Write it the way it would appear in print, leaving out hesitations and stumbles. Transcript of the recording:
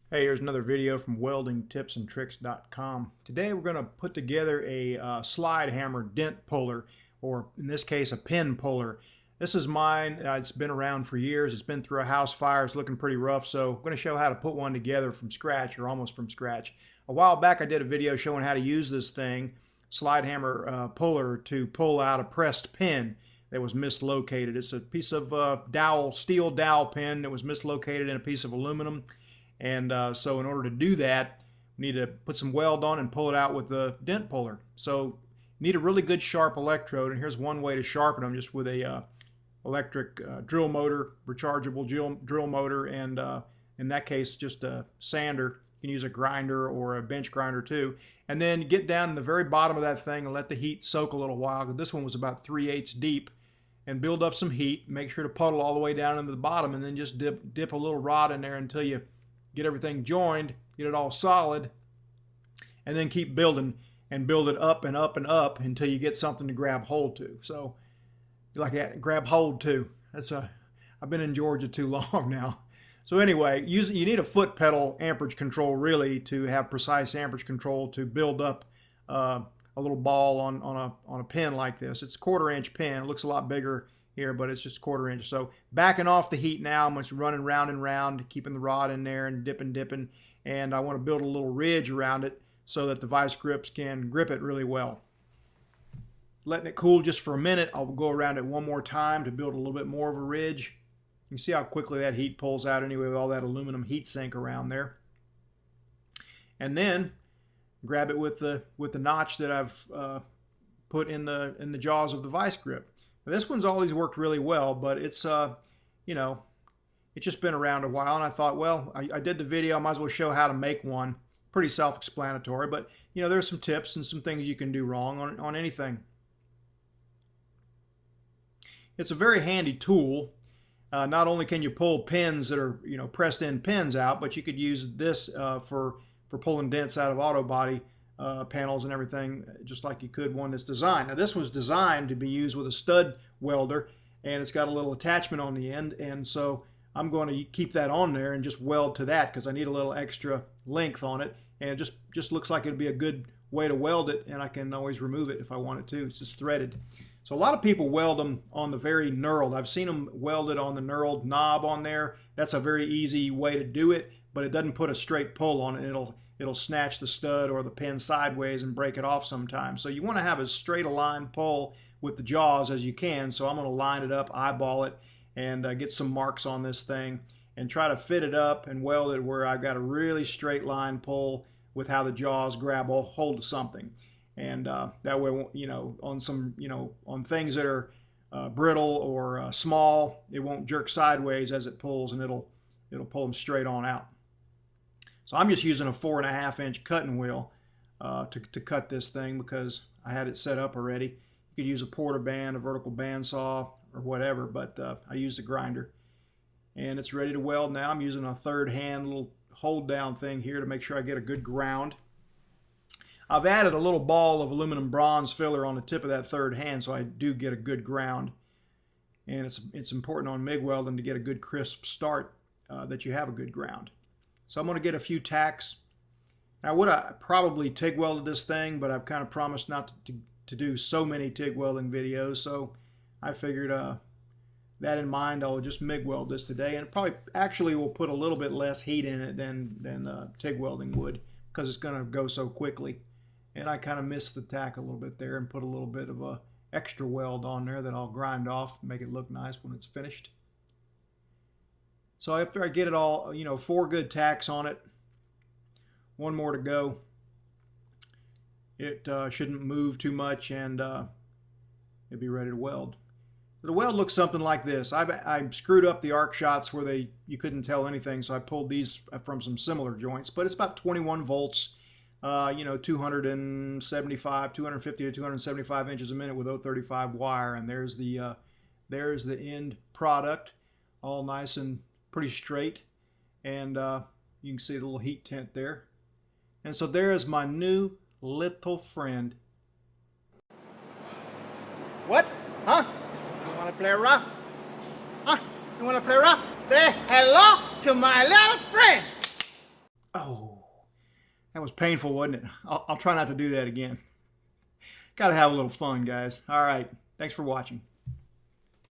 Hey, here's another video from weldingtipsandtricks.com. Today we're going to put together a slide hammer dent puller, or in this case a pin puller. This is mine. It's been around for years. It's been through a house fire. It's looking pretty rough, so I'm going to show how to put one together from scratch, or almost from scratch. A while back I did a video showing how to use this thing, slide hammer puller, to pull out a pressed pin that was mislocated. It's a piece of steel dowel pin that was mislocated in a piece of aluminum. And so in order to do that, we need to put some weld on and pull it out with the dent puller. So you need a really good sharp electrode, and here's one way to sharpen them, just with a electric drill motor, rechargeable drill motor, and in that case just a sander. You can use a grinder or a bench grinder too. And then get down in the very bottom of that thing and let the heat soak a little while. This one was about 3/8 deep. And build up some heat. Make sure to puddle all the way down into the bottom, and then just dip a little rod in there until you get everything joined, get it all solid, and then keep building and build it up and up and up until you get something to grab hold to. So like that, grab hold to. I've been in Georgia too long now. So anyway, you need a foot pedal amperage control really to have precise amperage control to build up a little ball on a pin like this. It's a 1/4 inch pin. It looks a lot bigger here, but it's just 1/4 inch. So backing off the heat now, I'm just running round and round, keeping the rod in there and dipping, and I want to build a little ridge around it so that the vice grips can grip it really well. Letting it cool just for a minute, I'll go around it one more time to build a little bit more of a ridge. You can see how quickly that heat pulls out anyway with all that aluminum heat sink around there. And then grab it with the notch that I've put in the jaws of the vice grip. Now, this one's always worked really well, but it's it's just been around a while, and I thought, well, I did the video, I might as well show how to make one. Pretty self-explanatory, but there's some tips and some things you can do wrong on anything. It's a very handy tool. Not only can you pull pins that are pressed in pins out, but you could use this for pulling dents out of auto body panels and everything, just like you could one that's designed. Now this was designed to be used with a stud welder, and it's got a little attachment on the end, and so I'm going to keep that on there and just weld to that because I need a little extra length on it, and it just looks like it'd be a good way to weld it, and I can always remove it if I wanted to. It's just threaded. So a lot of people weld them on the very knurled. I've seen them welded on the knurled knob on there. That's a very easy way to do it, but it doesn't put a straight pull on it. It'll snatch the stud or the pin sideways and break it off sometimes. So you want to have as straight a line pull with the jaws as you can. So I'm going to line it up, eyeball it, and get some marks on this thing and try to fit it up and weld it where I've got a really straight line pull with how the jaws grab a hold of something. And that way, on things that are brittle or small, it won't jerk sideways as it pulls, and it'll pull them straight on out. So I'm just using a 4.5 inch cutting wheel to cut this thing because I had it set up already. You could use a porter band, a vertical bandsaw, or whatever, but I used a grinder. And it's ready to weld now. I'm using a third hand little hold down thing here to make sure I get a good ground. I've added a little ball of aluminum bronze filler on the tip of that third hand so I do get a good ground. And it's important on MIG welding to get a good crisp start that you have a good ground. So I'm going to get a few tacks. I would have probably TIG welded this thing, but I've kind of promised not to do so many TIG welding videos, so I figured that in mind I'll just MIG weld this today, and it probably actually will put a little bit less heat in it than TIG welding would because it's going to go so quickly. And I kind of missed the tack a little bit there and put a little bit of a extra weld on there that I'll grind off, make it look nice when it's finished. So after I get it all, 4 good tacks on it, one more to go. It shouldn't move too much, and it'll be ready to weld. The weld looks something like this. I screwed up the arc shots where you couldn't tell anything, so I pulled these from some similar joints. But it's about 21 volts, 250 to 275 inches a minute with 035 wire, and there's the end product, all nice and pretty straight, and you can see the little heat tent there. And so there is my new little friend. What? Huh? You want to play rough? Huh? You want to play rough? Say hello to my little friend. That was painful, wasn't it? I'll try not to do that again. Got to have a little fun, guys. All right. Thanks for watching.